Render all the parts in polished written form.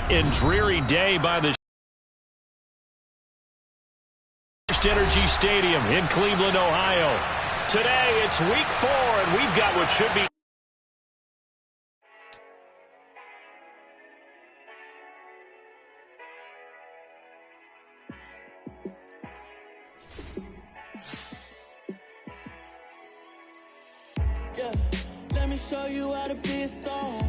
and dreary day by the Energy Stadium in Cleveland, Ohio. Today, it's week 4, and we've got what should be let me show you how to be a star.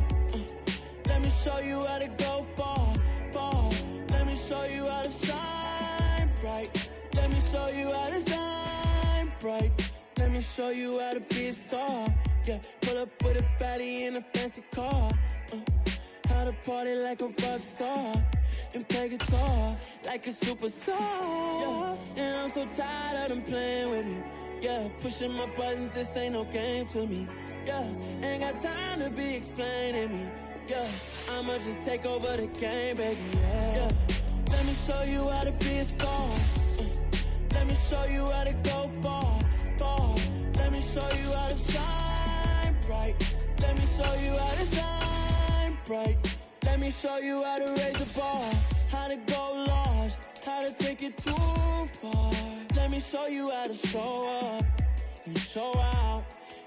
Let me show you how to go far, far. Let me show you how to shine bright. Let me show you how to shine bright. Let me show you how to be a star. Yeah, pull up with a baddie in a fancy car. How to party like a rock star and play guitar like a superstar. Yeah, and I'm so tired of them playing with me. Yeah, pushing my buttons, this ain't no game to me. Yeah, ain't got time to be explaining me. Yeah, I'ma just take over the game, baby. Yeah, let me show you how to be a star. Let me show you how to go far, far. Let me show you how to shine bright. Let me show you how to shine bright. Let me show you how to raise the bar, how to go large, how to take it too far. Let me show you how to show up and show out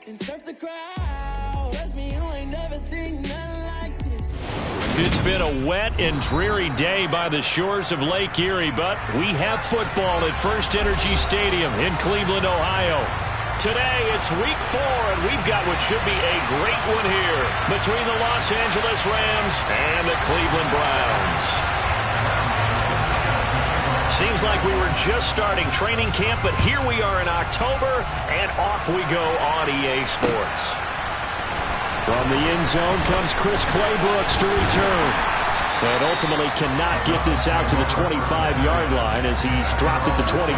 and surf the crowd. Trust me, you ain't never seen nothing like this. It's been a wet and dreary day by the shores of Lake Erie, but we have football at First Energy Stadium in Cleveland, Ohio. Today, it's week 4, and we've got what should be a great one here between the Los Angeles Rams and the Cleveland Browns. Seems like we were just starting training camp, but here we are in October, and off we go on EA Sports. From the end zone comes Chris Claybrooks to return. And ultimately cannot get this out to the 25-yard line as he's dropped it to 23.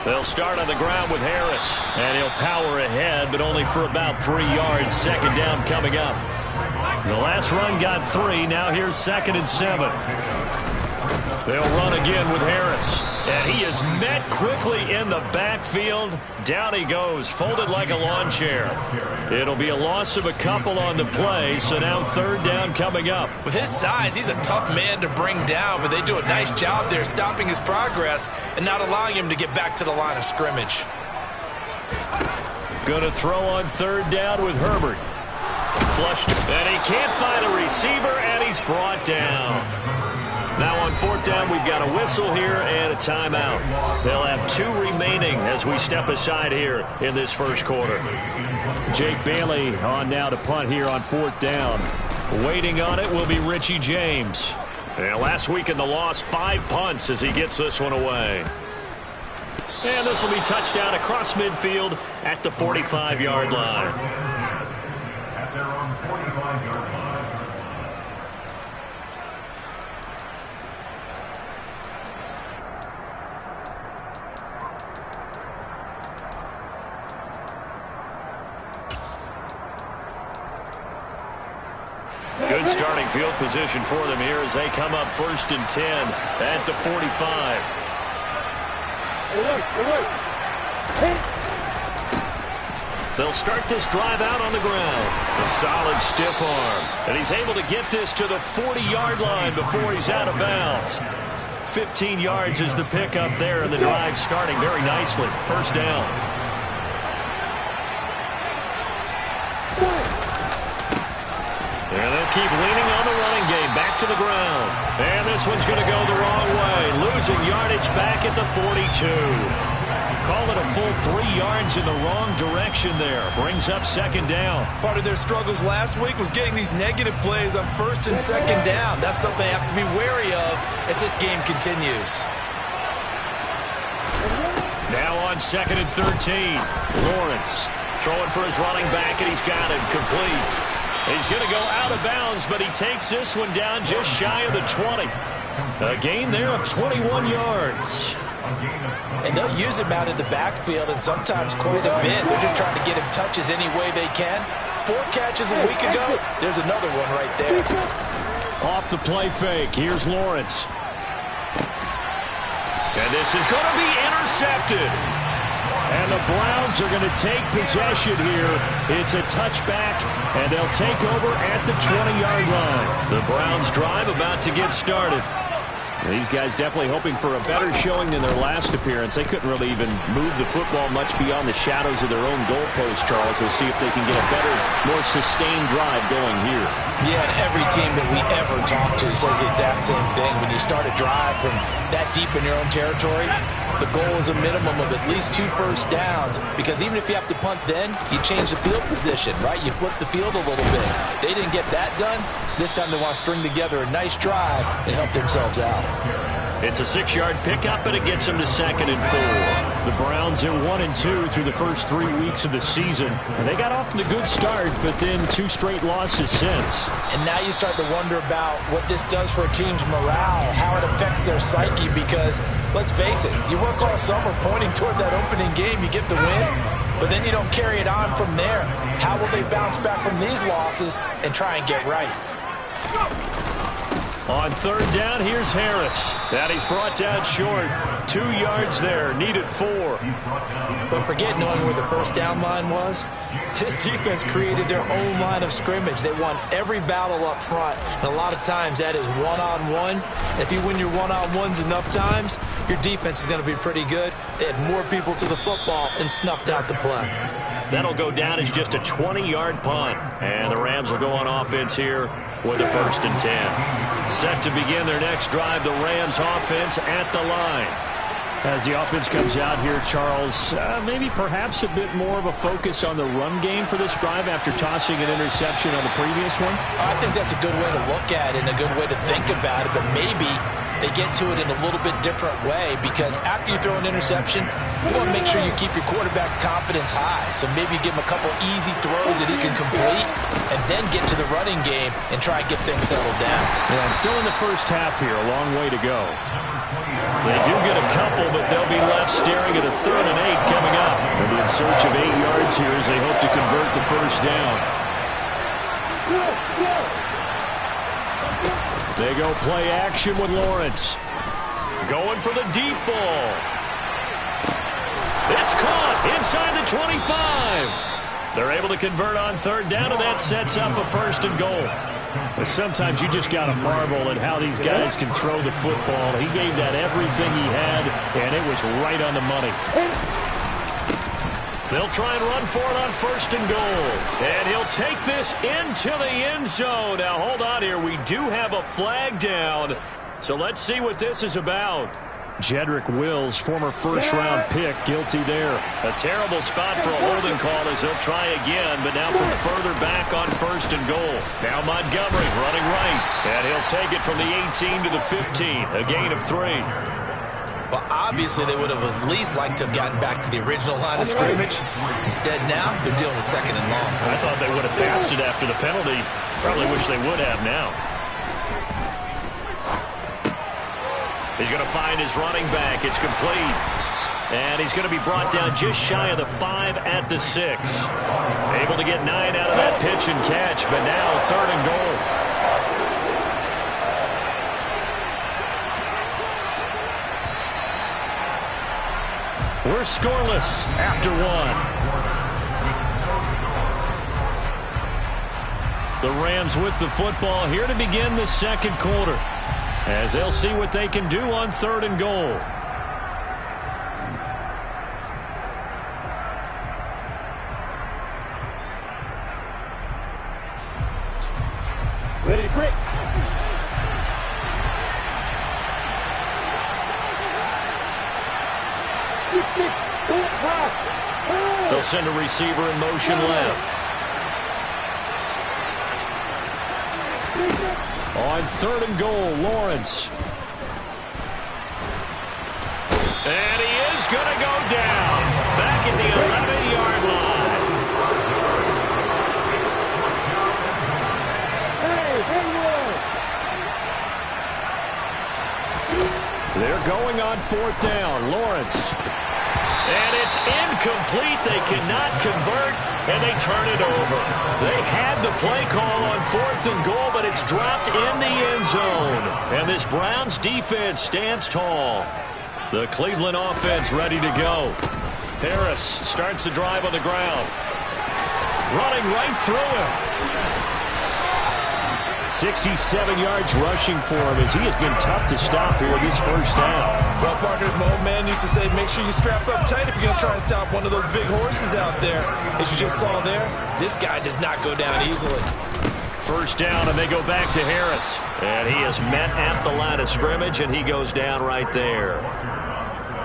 They'll start on the ground with Harris, and he'll power ahead, but only for about 3 yards. Second down coming up. The last run got 3. Now here's 2nd and 7. They'll run again with Harris, and he is met quickly in the backfield. Down he goes, folded like a lawn chair. It'll be a loss of a couple on the play, so now 3rd down coming up. With his size, he's a tough man to bring down, but they do a nice job there stopping his progress and not allowing him to get back to the line of scrimmage. Going to throw on 3rd down with Herbert. Flushed, and he can't find a receiver, and he's brought down. Now on 4th down, we've got a whistle here and a timeout. They'll have 2 remaining as we step aside here in this first quarter. Jake Bailey on now to punt here on 4th down. Waiting on it will be Richie James. And last week in the loss, 5 punts as he gets this one away. And this will be touchdown across midfield at the 45-yard line. At their own 45-yard line. Good starting field position for them here as they come up 1st and 10 at the 45. They'll start this drive out on the ground. A solid stiff arm. And he's able to get this to the 40-yard line before he's out of bounds. 15 yards is the pickup there, and the drive starting very nicely. 1st down. And they'll keep leaning on the running game. Back to the ground. And this one's going to go the wrong way. Losing yardage back at the 42. Call it a full 3 yards in the wrong direction there. Brings up 2nd down. Part of their struggles last week was getting these negative plays on 1st and 2nd down. That's something they have to be wary of as this game continues. Now on 2nd and 13. Lawrence throwing for his running back, and he's got it complete. He's going to go out of bounds, but he takes this one down just shy of the 20. A gain there of 21 yards. And they'll use him out in the backfield, and sometimes quite a bit. They're just trying to get him touches any way they can. 4 catches a week ago. There's another one right there. Off the play fake. Here's Lawrence. And this is going to be intercepted. And the Browns are going to take possession here. It's a touchback, and they'll take over at the 20-yard line. The Browns drive about to get started. These guys definitely hoping for a better showing than their last appearance. They couldn't really even move the football much beyond the shadows of their own goalpost, Charles. We'll see if they can get a better, more sustained drive going here. Yeah, and every team that we ever talk to says the exact same thing. When you start a drive from that deep in your own territory, the goal is a minimum of at least 2 first downs, because even if you have to punt then, you change the field position, right? You flip the field a little bit. They didn't get that done. This time they want to string together a nice drive and help themselves out. It's a 6-yard pickup, and it gets them to 2nd and 4. The Browns are 1-2 through the first 3 weeks of the season. And they got off to a good start, but then 2 straight losses since. And now you start to wonder about what this does for a team's morale, how it affects their psyche, because, let's face it, you work all summer pointing toward that opening game, you get the win, but then you don't carry it on from there. How will they bounce back from these losses and try and get right? On 3rd down, here's Harris. And he's brought down short. 2 yards there, needed 4. But forget knowing where the first down line was. This defense created their own line of scrimmage. They won every battle up front. And a lot of times that is one-on-one. If you win your one-on-ones enough times, your defense is going to be pretty good. They had more people to the football and snuffed out the play. That'll go down as just a 20-yard punt. And the Rams will go on offense here with a 1st and 10. Set to begin their next drive, the Rams offense at the line. As the offense comes out here, Charles, maybe perhaps a bit more of a focus on the run game for this drive after tossing an interception on the previous one? I think that's a good way to look at it and a good way to think about it, but maybe they get to it in a little bit different way, because after you throw an interception, you want to make sure you keep your quarterback's confidence high. So maybe give him a couple easy throws that he can complete and then get to the running game and try and get things settled down. Yeah, still in the first half here, a long way to go. They do get a couple, but they'll be left staring at a 3rd and 8 coming up. They'll be in search of 8 yards here as they hope to convert the first down. They go play action with Lawrence. Going for the deep ball. It's caught inside the 25. They're able to convert on 3rd down, and that sets up a 1st and goal. But sometimes you just got to marvel at how these guys can throw the football. He gave that everything he had, and it was right on the money. They'll try and run for it on 1st and goal. And he'll take this into the end zone. Now, hold on here. We do have a flag down. So let's see what this is about. Jedrick Wills, former 1st-round pick, guilty there. A terrible spot for a holding call as he'll try again, but now from further back on 1st and goal. Now Montgomery running right, and he'll take it from the 18 to the 15, a gain of 3. Well, obviously they would have at least liked to have gotten back to the original line of scrimmage. Instead now, they're dealing with 2nd and long. I thought they would have passed it after the penalty. Probably wish they would have now. He's going to find his running back. It's complete. And he's going to be brought down just shy of the 5 at the 6. Able to get 9 out of that pitch and catch, but now 3rd and goal. We're scoreless after 1. The Rams with the football here to begin the 2nd quarter, as they'll see what they can do on 3rd and goal. Ready, quick. They'll send a receiver in motion left. On 3rd and goal, Lawrence. And he is going to go down. Back at the 11-yard line. They're going on 4th down. Lawrence. And it's incomplete. They cannot convert. and they turn it over. They had the play call on 4th and goal, but it's dropped in the end zone. And this Browns defense stands tall. The Cleveland offense ready to go. Harris starts the drive on the ground. Running right through him. 67 yards rushing for him as he has been tough to stop here this first half. Well, partners, my old man used to say, make sure you strap up tight if you're going to try and stop one of those big horses out there. As you just saw there, this guy does not go down easily. First down, and they go back to Harris. And he is met at the line of scrimmage, and he goes down right there.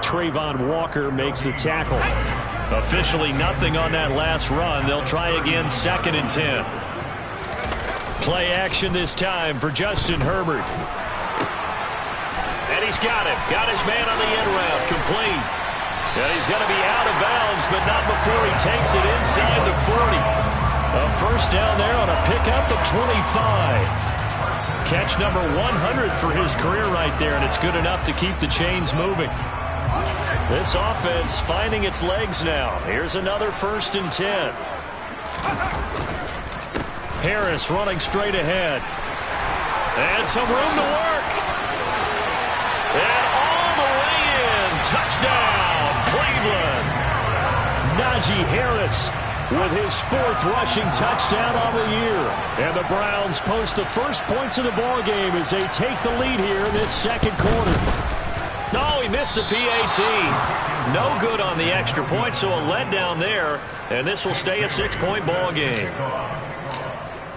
Trayvon Walker makes the tackle. Officially nothing on that last run. They'll try again, 2nd and 10. Play action this time for Justin Herbert. And he's got him. Got his man on the end route. Complete. And he's going to be out of bounds, but not before he takes it inside the 40. A first down there on a pickup at 25. Catch number 100 for his career right there, and it's good enough to keep the chains moving. This offense finding its legs now. Here's another 1st and 10. Harris running straight ahead. And some room to work. And all the way in. Touchdown, Cleveland. Najee Harris with his 4th rushing touchdown on the year. And the Browns post the first points of the ballgame as they take the lead here in this second quarter. No, he missed the PAT. No good on the extra point, so a letdown there. And this will stay a 6-point ball game.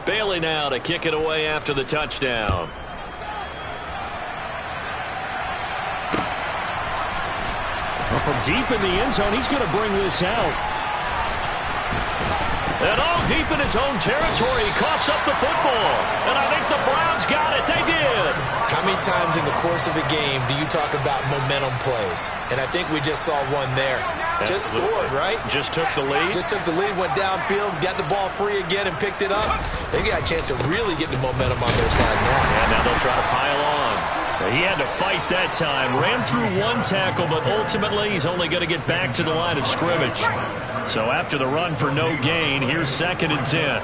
Bailey now to kick it away after the touchdown. Well, from deep in the end zone, he's going to bring this out. And all deep in his own territory, he coughs up the football. And I think the Browns got it. They did. How many times in the course of a game do you talk about momentum plays? And I think we just saw one there. Just scored, right? Just took the lead. Just took the lead, went downfield, got the ball free again and picked it up. They got a chance to really get the momentum on their side now. And now they'll try to pile on. He had to fight that time. Ran through one tackle, but ultimately he's only going to get back to the line of scrimmage. So after the run for no gain, here's 2nd and 10.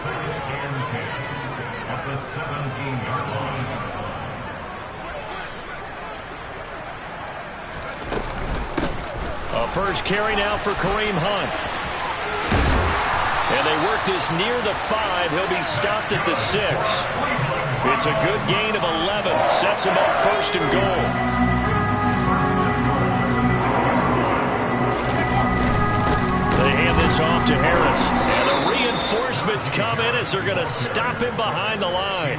A first carry now for Kareem Hunt. And they work this near the 5. He'll be stopped at the 6. It's a good gain of 11. Sets him up 1st and goal. They hand this off to Harris. And the reinforcements come in as they're going to stop him behind the line.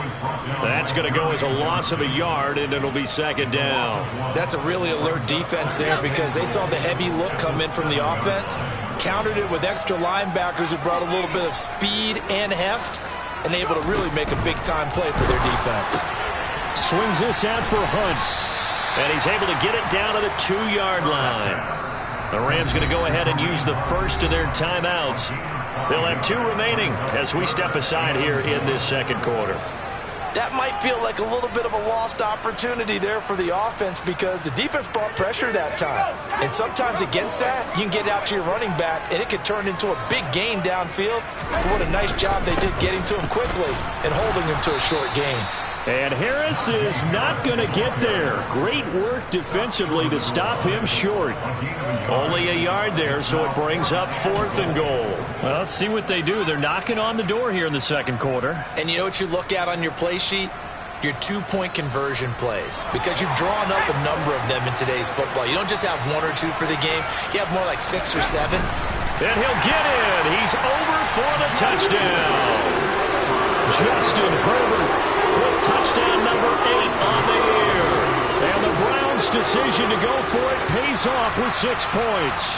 That's going to go as a loss of a yard, and it'll be 2nd down. That's a really alert defense there because they saw the heavy look come in from the offense, countered it with extra linebackers who brought a little bit of speed and heft, and able to really make a big-time play for their defense. Swings this out for Hunt. And he's able to get it down to the 2-yard line. The Rams going to go ahead and use the first of their timeouts. They'll have 2 remaining as we step aside here in this second quarter. That might feel like a little bit of a lost opportunity there for the offense because the defense brought pressure that time. And sometimes against that, you can get out to your running back, and it could turn into a big gain downfield. But what a nice job they did getting to him quickly and holding him to a short gain. And Harris is not going to get there. Great work defensively to stop him short. Only a yard there, so it brings up 4th and goal. Well, let's see what they do. They're knocking on the door here in the second quarter. And you know what you look at on your play sheet? Your 2-point conversion plays. Because you've drawn up a number of them in today's football. You don't just have 1 or 2 for the game. You have more like 6 or 7. And he'll get in. He's over for the touchdown. Justin Herbert. With touchdown number 8 on the year. And the Browns' decision to go for it pays off with 6 points.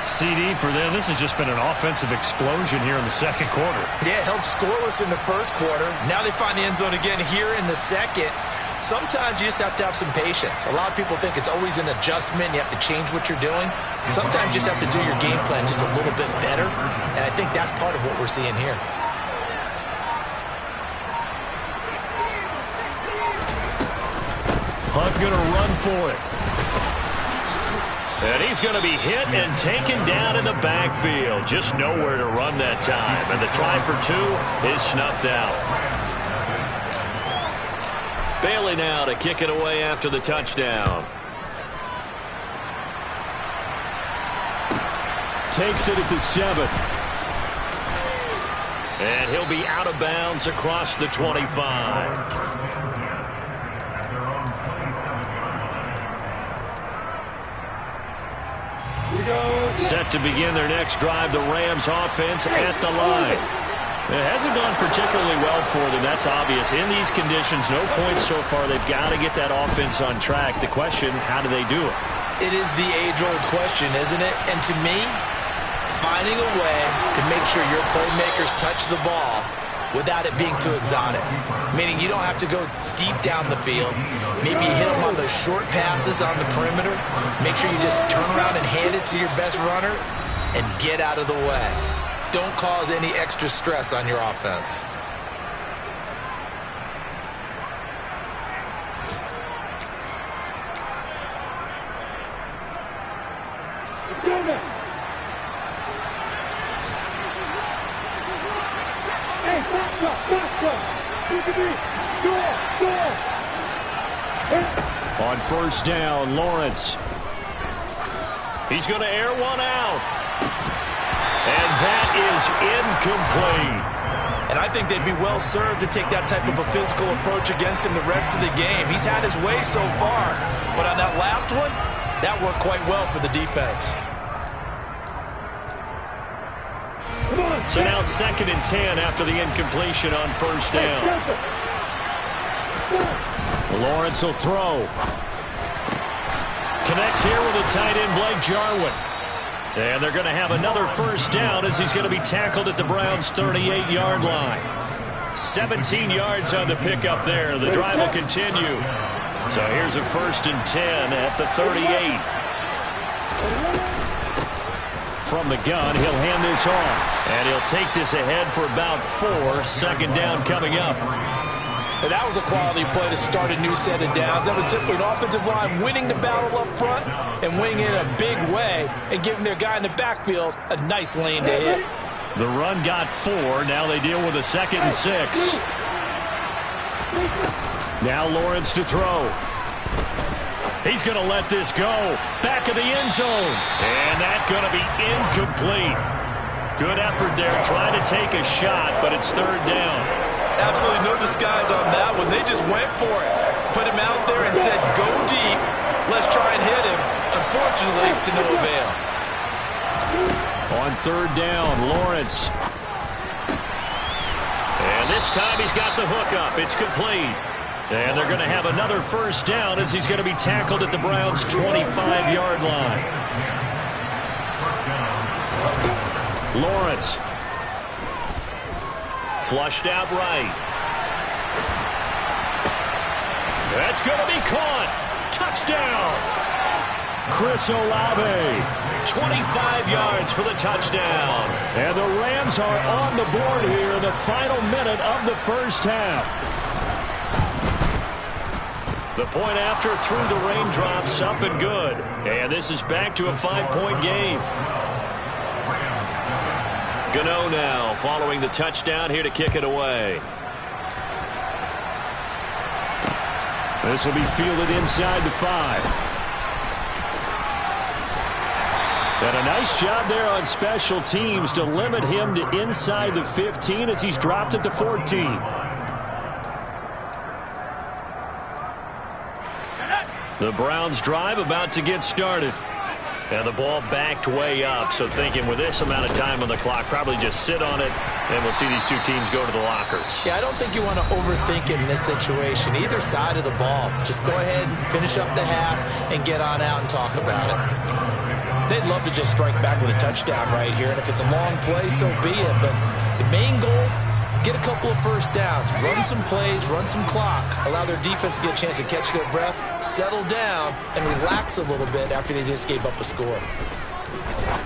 CD for them. This has just been an offensive explosion here in the second quarter. Yeah, held scoreless in the first quarter. Now they find the end zone again here in the second. Sometimes you just have to have some patience. A lot of people think it's always an adjustment. You have to change what you're doing. Sometimes you just have to do your game plan just a little bit better. And I think that's part of what we're seeing here. Hunt going to run for it. And he's going to be hit and taken down in the backfield. Just nowhere to run that time. And the try for 2 is snuffed out. Bailey now to kick it away after the touchdown. Takes it at the 7. And he'll be out of bounds across the 25. Set to begin their next drive, the Rams offense at the line. It hasn't gone particularly well for them, that's obvious. In these conditions, no points so far. They've got to get that offense on track. The question, how do they do it? It is the age-old question, isn't it? And to me, finding a way to make sure your playmakers touch the ball without it being too exotic. Meaning you don't have to go deep down the field. Maybe you hit them on those short passes on the perimeter. Make sure you just turn around and hand it to your best runner and get out of the way. Don't cause any extra stress on your offense. On first down, Lawrence. He's going to air one out. And that is incomplete. And I think they'd be well served to take that type of a physical approach against him the rest of the game. He's had his way so far. But on that last one, that worked quite well for the defense. So now 2nd and 10 after the incompletion on first down. Lawrence will throw. Connects here with a tight end, Blake Jarwin. And they're going to have another first down as he's going to be tackled at the Browns' 38-yard line. 17 yards on the pickup there. The drive will continue. So here's a 1st and 10 at the 38. From the gun, he'll hand this off. And he'll take this ahead for about 4. 2nd down coming up. And that was a quality play to start a new set of downs. That was simply an offensive line winning the battle up front and winning it in a big way and giving their guy in the backfield a nice lane to hit. The run got 4. Now they deal with a 2nd and 6. Now Lawrence to throw. He's going to let this go. Back of the end zone. And that's going to be incomplete. Good effort there trying to take a shot, but it's 3rd down. Absolutely no disguise on that one. They just went for it. Put him out there and said, go deep. Let's try and hit him. Unfortunately, to no avail. On 3rd down, Lawrence. And this time he's got the hook up. It's complete. And they're going to have another first down as he's going to be tackled at the Browns' 25-yard line. Lawrence. Flushed out right. That's going to be caught. Touchdown. Chris Olave. 25 yards for the touchdown. And the Rams are on the board here in the final minute of the first half. The point after through the raindrops, up and good. And this is back to a 5-point game. Gano now following the touchdown here to kick it away. This will be fielded inside the 5. And a nice job there on special teams to limit him to inside the 15 as he's dropped at the 14. The Browns drive about to get started. And the ball backed way up, so thinking with this amount of time on the clock, probably just sit on it, and we'll see these two teams go to the lockers. Yeah, I don't think you want to overthink it in this situation. Either side of the ball. Just go ahead and finish up the half and get on out and talk about it. They'd love to just strike back with a touchdown right here, and if it's a long play, so be it. But the main goal, get a couple of first downs, run some plays, run some clock, allow their defense to get a chance to catch their breath, settle down, and relax a little bit after they just gave up a score.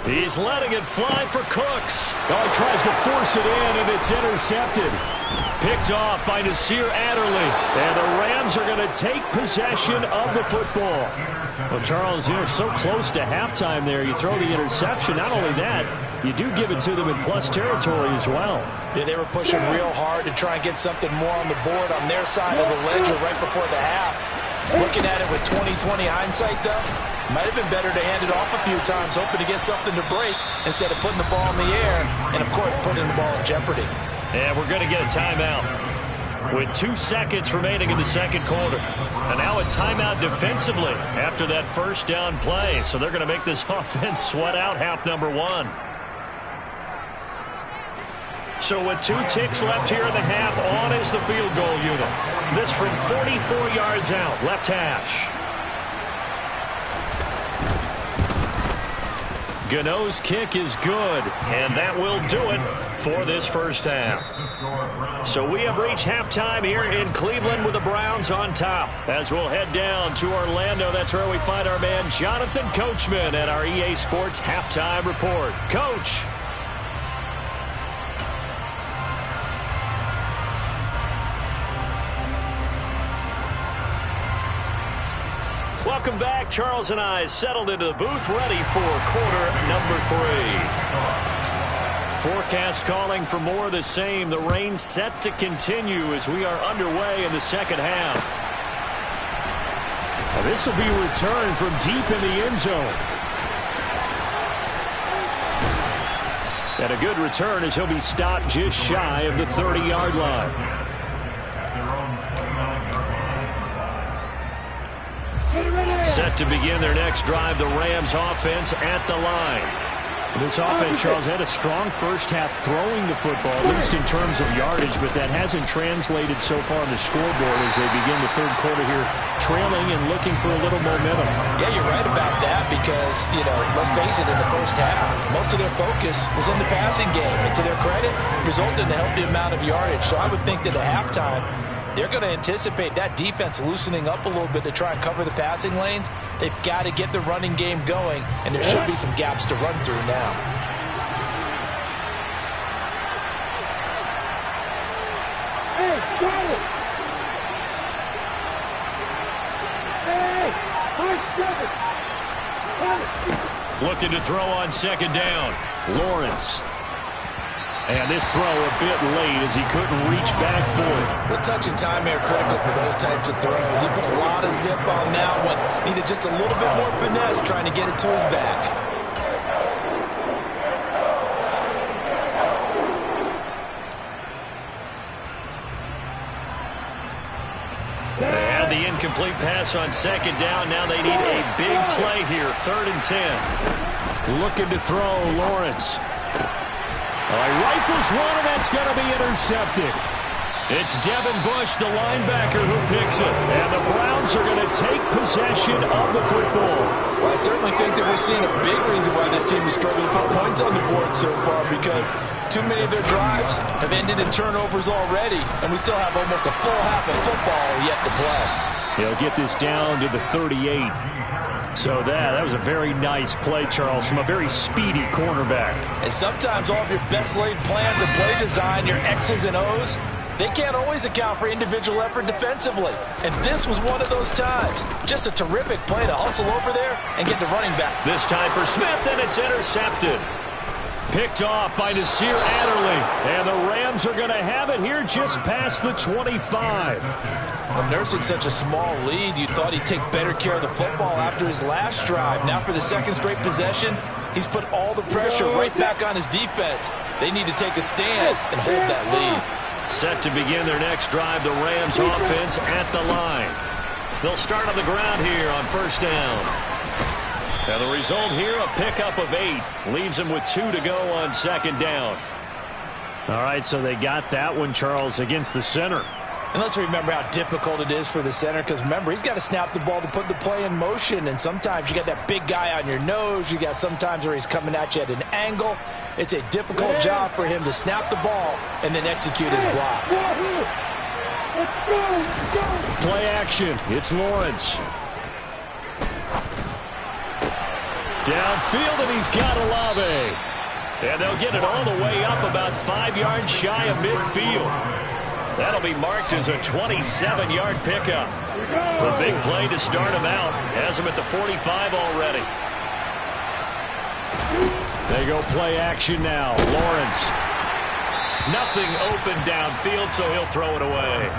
He's letting it fly for Cooks. Oh, he tries to force it in, and it's intercepted. Picked off by Nasir Adderley. And the Rams are going to take possession of the football. Well, Charles, you're so close to halftime there. You throw the interception. Not only that, you do give it to them in plus territory as well. Yeah, they were pushing real hard to try and get something more on the board on their side of the ledger right before the half. Looking at it with 20/20 hindsight, though, might have been better to hand it off a few times, hoping to get something to break instead of putting the ball in the air and, of course, putting the ball in jeopardy. And we're going to get a timeout with 2 seconds remaining in the second quarter. And now a timeout defensively after that first down play. So they're going to make this offense sweat out half number one. So with 2 ticks left here in the half, on is the field goal unit. This from 44 yards out, left hash. Gano's kick is good, and that will do it for this first half. So we have reached halftime here in Cleveland with the Browns on top. As we'll head down to Orlando, that's where we find our man Jonathan Coachman at our EA Sports Halftime Report. Coach. Welcome back. Charles and I settled into the booth, ready for quarter number 3. Forecast calling for more of the same. The rain set to continue as we are underway in the second half. Now this will be a return from deep in the end zone. And a good return as he'll be stopped just shy of the 30-yard line. Set to begin their next drive, the Rams offense at the line. This offense, Charles, had a strong first half throwing the football, at least in terms of yardage, but that hasn't translated so far on the scoreboard as they begin the third quarter here, trailing and looking for a little momentum. Yeah, you're right about that because, let's face it, in the first half, most of their focus was in the passing game. And to their credit, resulted in a healthy amount of yardage. So I would think that at halftime, they're going to anticipate that defense loosening up a little bit to try and cover the passing lanes. They've got to get the running game going, and there should be some gaps to run through now. Looking to throw on second down. Lawrence. And this throw a bit late as he couldn't reach back for it. The touch and time here critical for those types of throws. He put a lot of zip on that one. Needed just a little bit more finesse trying to get it to his back. They had the incomplete pass on second down. Now they need a big play here. 3rd and 10. Looking to throw, Lawrence. He rifles one, and that's going to be intercepted. It's Devin Bush, the linebacker, who picks it. And the Browns are going to take possession of the football. Well, I certainly think that we're seeing a big reason why this team is struggling to put points on the board so far, because too many of their drives have ended in turnovers already, and we still have almost a full half of football yet to play. They'll get this down to the 38. So that was a very nice play, Charles, from a very speedy cornerback. And sometimes all of your best laid plans and play design, your X's and O's, they can't always account for individual effort defensively. And this was one of those times. Just a terrific play to hustle over there and get the running back. This time for Smith, and it's intercepted. Picked off by Nasir Adderley. And the Rams are going to have it here just past the 25. Well, nursing such a small lead, you thought he'd take better care of the football after his last drive. Now for the second straight possession, he's put all the pressure right back on his defense. They need to take a stand and hold that lead. Set to begin their next drive, the Rams offense at the line. They'll start on the ground here on first down. Now the result here, a pickup of 8. Leaves them with 2 to go on second down. All right, so they got that one, Charles, against the center. And let's remember how difficult it is for the center, because remember, he's got to snap the ball to put the play in motion, and sometimes you got that big guy on your nose. You got sometimes where he's coming at you at an angle. It's a difficult job for him to snap the ball and then execute his block. Play action. It's Lawrence. Downfield, and he's got Olave. And they'll get it all the way up about 5 yards shy of midfield. That'll be marked as a 27-yard pickup. A big play to start him out. Has him at the 45 already. They go play action now. Lawrence. Nothing open downfield, so he'll throw it away.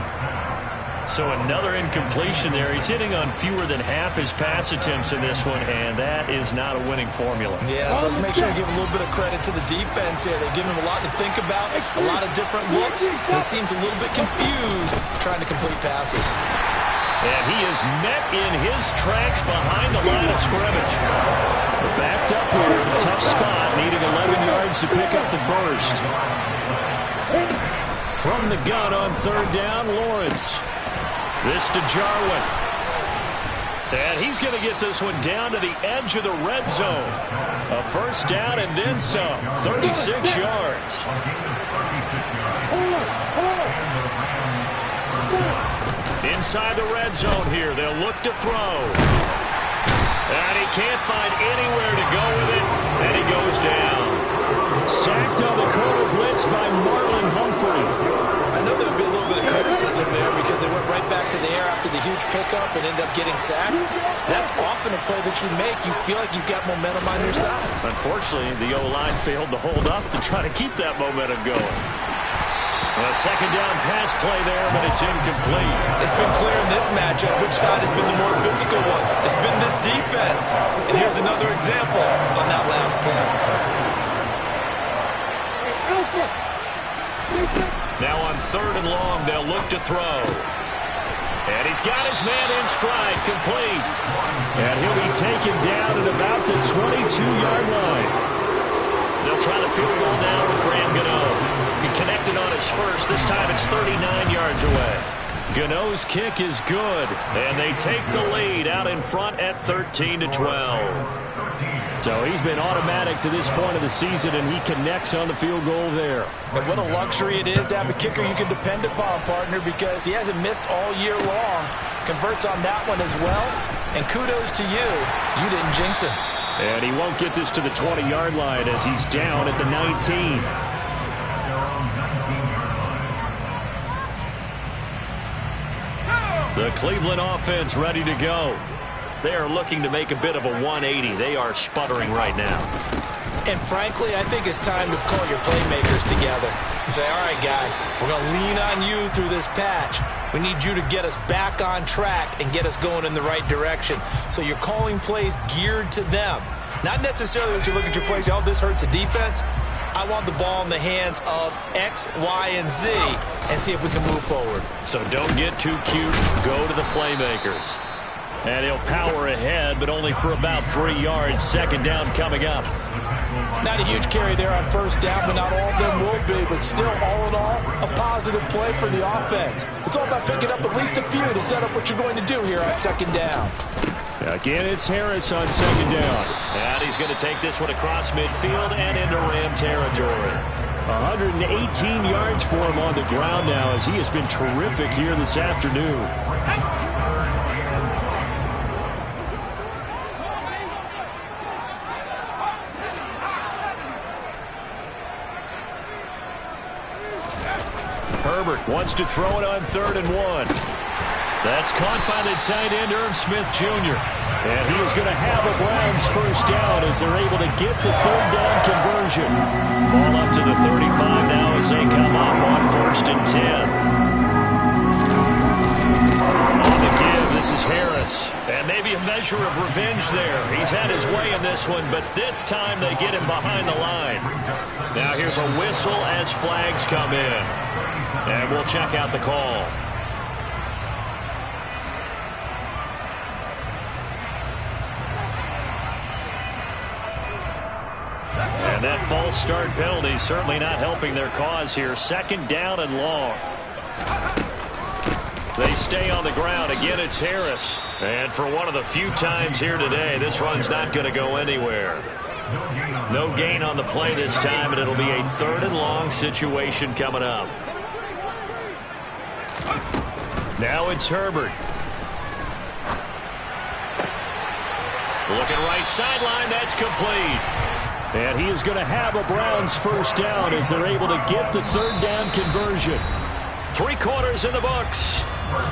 So another incompletion there. He's hitting on fewer than half his pass attempts in this one, and that is not a winning formula. Yeah, so let's make sure we give a little bit of credit to the defense here. They give him a lot to think about, a lot of different looks, and he seems a little bit confused trying to complete passes. And he is met in his tracks behind the line of scrimmage. Backed up here, tough spot, needing 11 yards to pick up the first. From the gun on third down, Lawrence. This to Jarwin. And he's going to get this one down to the edge of the red zone. A first down and then some. 36 yards. Inside the red zone here. They'll look to throw. And he can't find anywhere to go with it. And he goes down. Sacked on the corner blitz by Marlon Humphrey. I know there'll be a little bit of criticism there because they went right back to the air after the huge pickup and ended up getting sacked. That's often a play that you make. You feel like you've got momentum on your side. Unfortunately, the O-line failed to hold up to try to keep that momentum going. A second down pass play there, but it's incomplete. It's been clear in this matchup which side has been the more physical one. It's been this defense. And here's another example on that last play. Now on third and long, they'll look to throw. And he's got his man in stride, complete. And he'll be taken down at about the 22-yard line. They'll try the field goal now with Graham Gano. He connected on his first. This time it's 39 yards away. Gano's kick is good. And they take the lead out in front at 13-12. So he's been automatic to this point of the season, and he connects on the field goal there. And what a luxury it is to have a kicker you can depend upon, partner, because he hasn't missed all year long. Converts on that one as well. And kudos to you. You didn't jinx him. And he won't get this to the 20-yard line as he's down at the 19. The Cleveland offense ready to go. They are looking to make a bit of a 180. They are sputtering right now. And frankly, I think it's time to call your playmakers together and say, all right, guys, we're going to lean on you through this patch. We need you to get us back on track and get us going in the right direction. So you're calling plays geared to them. Not necessarily when you look at your plays, oh, this hurts the defense. I want the ball in the hands of X, Y, and Z and see if we can move forward. So don't get too cute. Go to the playmakers. And he'll power ahead, but only for about 3 yards. Second down coming up. Not a huge carry there on first down, but not all of them will be. But still, all in all, a positive play for the offense. It's all about picking up at least a few to set up what you're going to do here on second down. Again, it's Harris on second down. And he's going to take this one across midfield and into Ram territory. 118 yards for him on the ground now as he has been terrific here this afternoon. Herbert wants to throw it on 3rd and 1. That's caught by the tight end, Irv Smith Jr. And he is going to have a Browns first down as they're able to get the third down conversion. Ball up to the 35 now as they come up on 1st and 10. On the give, this is Harris. And maybe a measure of revenge there. He's had his way in this one, but this time they get him behind the line. Now here's a whistle as flags come in. And we'll check out the call. And that false start penalty certainly not helping their cause here. Second down and long. They stay on the ground. Again, it's Harris. And for one of the few times here today, this run's not going to go anywhere. No gain on the play this time, and it'll be a 3rd and long situation coming up. Now it's Herbert. Looking right sideline, that's complete. And he is going to have a Browns first down as they're able to get the third down conversion. 3 quarters in the books.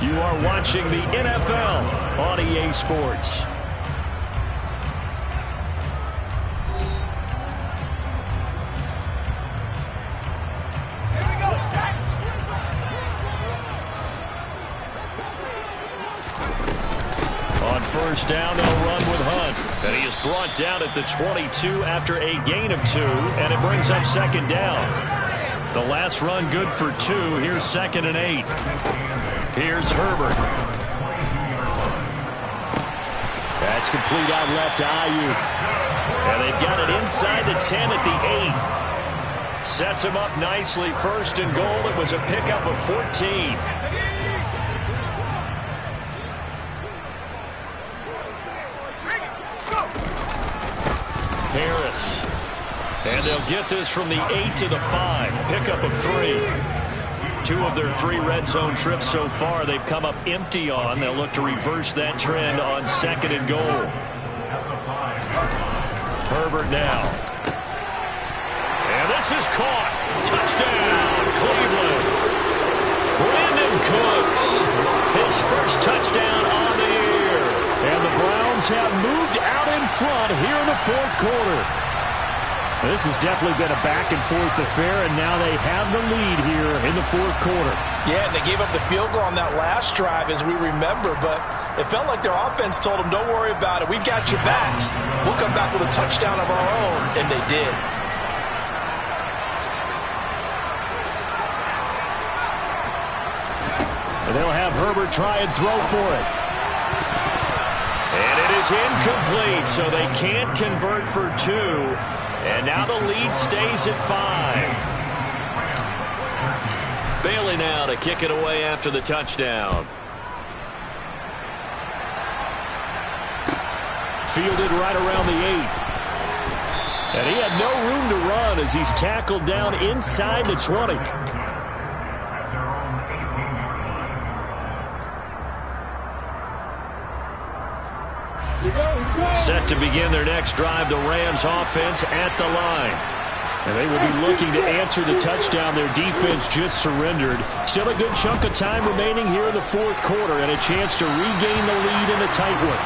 You are watching the NFL on EA Sports. On first down, they'll run with Hunt. And he is brought down at the 22 after a gain of 2, and it brings up second down. The last run good for 2. Here's 2nd and 8. Here's Herbert. That's complete out left to Ayuk. And they've got it inside the 10 at the 8. Sets him up nicely. 1st and goal. It was a pickup of 14. Harris. And they'll get this from the 8 to the 5. Pickup of 3. 2 of their 3 red zone trips so far they've come up empty on. They'll look to reverse that trend on 2nd and goal. Herbert now. And this is caught. Touchdown, Cleveland. Brandon Cooks. His first touchdown on the year. And the Browns have moved out in front here in the 4th quarter. This has definitely been a back-and-forth affair, and now they have the lead here in the 4th quarter. Yeah, and they gave up the field goal on that last drive, as we remember, but it felt like their offense told them, don't worry about it. We've got your backs. We'll come back with a touchdown of our own, and they did. And they'll have Herbert try and throw for it. And it is incomplete, so they can't convert for 2. And now the lead stays at 5. Bailey now to kick it away after the touchdown. Fielded right around the 8. And he had no room to run as he's tackled down inside the 20. Set to begin their next drive, the Rams offense at the line. And they will be looking to answer the touchdown their defense just surrendered. Still a good chunk of time remaining here in the 4th quarter and a chance to regain the lead in a tight one.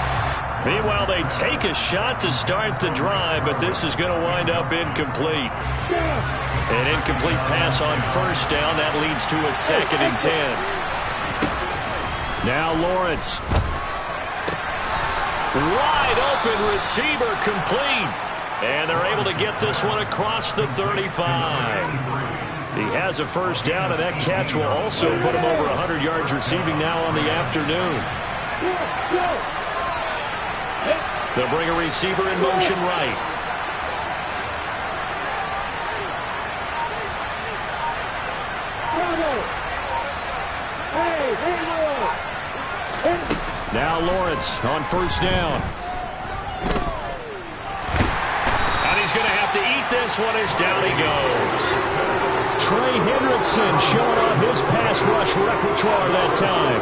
Meanwhile, they take a shot to start the drive, but this is going to wind up incomplete. An incomplete pass on first down. That leads to a 2nd and 10. Now Lawrence. Wide open receiver complete. And they're able to get this one across the 35. He has a first down, and that catch will also put him over 100 yards receiving now on the afternoon. They'll bring a receiver in motion right. Now Lawrence on first down. And he's going to have to eat this one as down he goes. Trey Hendrickson showing off his pass rush repertoire that time.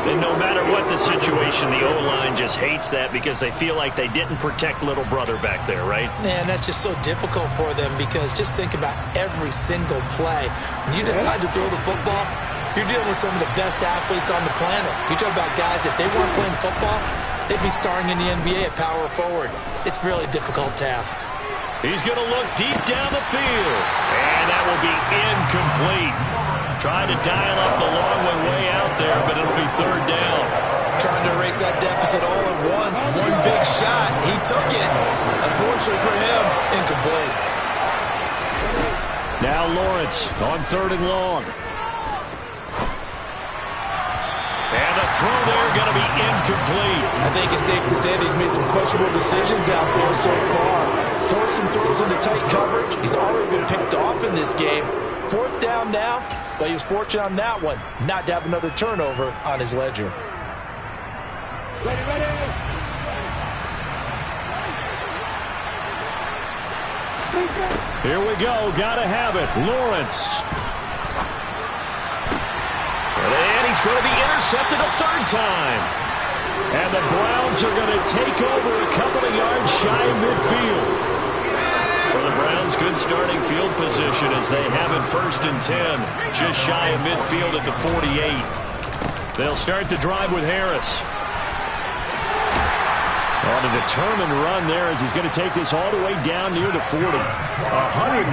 And no matter what the situation, the O-line just hates that because they feel like they didn't protect little brother back there, right? Man, that's just so difficult for them because just think about every single play. When you decide to throw the football, you're dealing with some of the best athletes on the planet. You talk about guys, if they weren't playing football, they'd be starring in the NBA at power forward. It's a really difficult task. He's going to look deep down the field. And that will be incomplete. Trying to dial up the long one way out there, but it'll be 3rd down. Trying to erase that deficit all at once. One big shot. He took it. Unfortunately for him, incomplete. Now Lawrence on 3rd and long. And the throw there going to be incomplete. I think it's safe to say that he's made some questionable decisions out there so far. Forced some throws into tight coverage. He's already been picked off in this game. 4th down now, but he was fortunate on that one not to have another turnover on his ledger. Here we go. Got to have it. Lawrence. And he's going to be intercepted a 3rd time. And the Browns are going to take over a couple of yards shy of midfield. For the Browns, good starting field position as they have it 1st and 10. Just shy of midfield at the 48. They'll start the drive with Harris. On a determined run there as he's going to take this all the way down near the 40. 130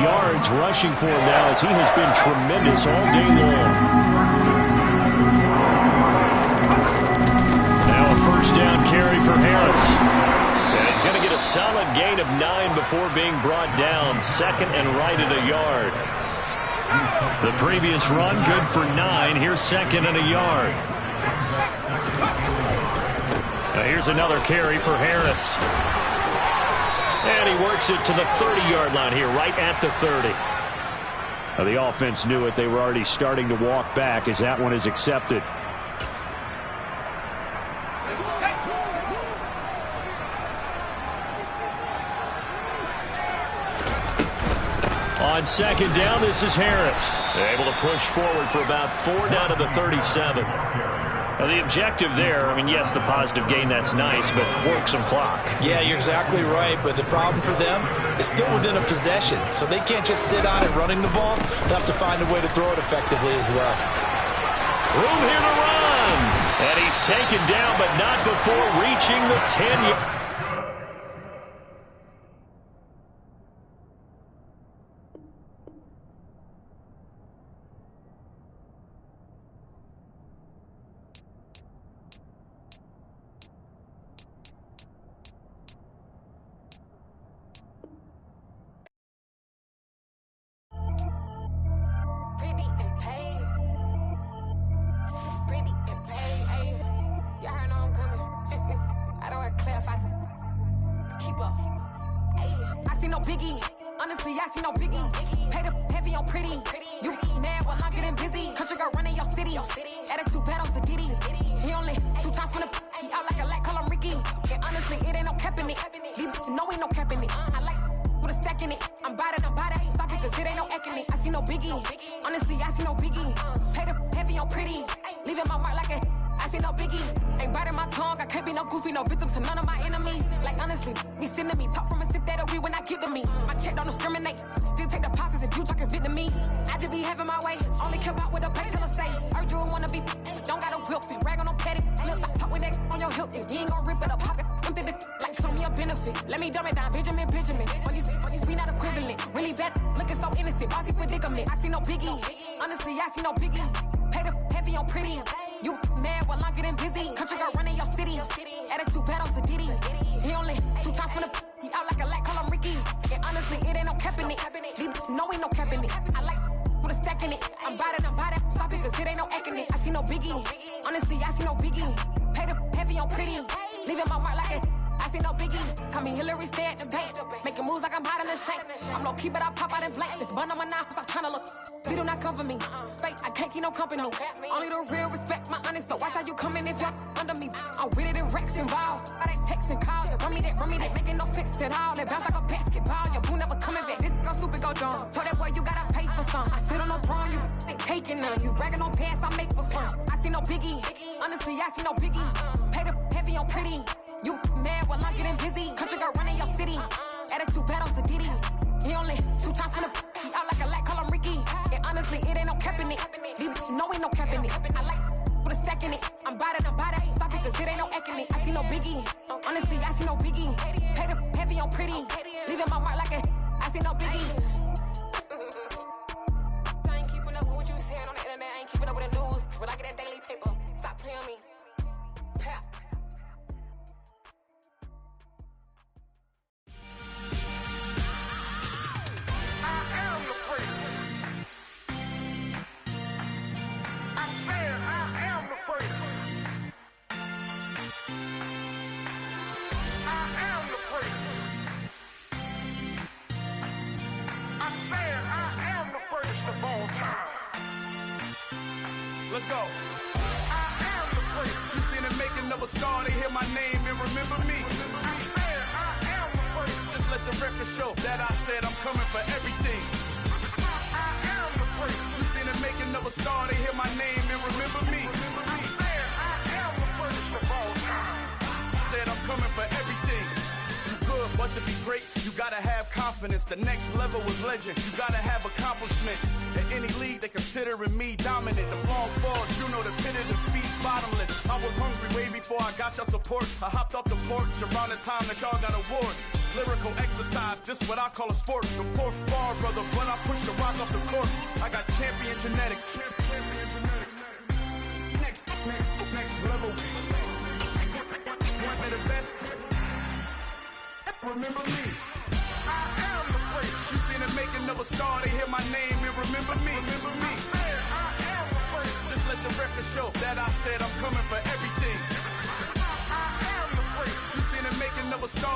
yards rushing for him now as he has been tremendous all day long. Now a 1st down carry for Harris. And he's going to get a solid gain of 9 before being brought down. 2nd and right at a yard. The previous run good for 9. Here's 2nd and a yard. Now here's another carry for Harris. And he works it to the 30-yard line here, right at the 30. Now the offense knew it. They were already starting to walk back as that one is accepted. On 2nd down, this is Harris. They're able to push forward for about 4 down to the 37. Now the objective there, I mean, yes, the positive gain, that's nice, but work some clock. Yeah, you're exactly right, but the problem for them is still within a possession, so they can't just sit on it running the ball. They'll have to find a way to throw it effectively as well. Room here to run. And he's taken down, but not before reaching the 10-yard. Let's go. I am the first. You seen the making of a star, they hear my name and remember me. I am the first. Just let the record show that I said I'm coming for everything. I am the first. You seen the making of a star, they hear my name and remember me. I am the first. to be great, you gotta have confidence. The next level was legend. You gotta have accomplishments. In any league, they considering me dominant. The long falls, you know the pit of defeat, bottomless. I was hungry way before I got your support. I hopped off the porch around the time that y'all got awards. Lyrical exercise, this what I call a sport. The fourth bar, brother, when I push the rock off the court. I got champion genetics. Champion genetics. Next level. One of the best. Remember me. I am the prince. You seen the making of a star, they hear my name and remember me. Remember me. I am the prince. Just let the record show that I said I'm coming for everything. I am the prince. You seen the making of a star.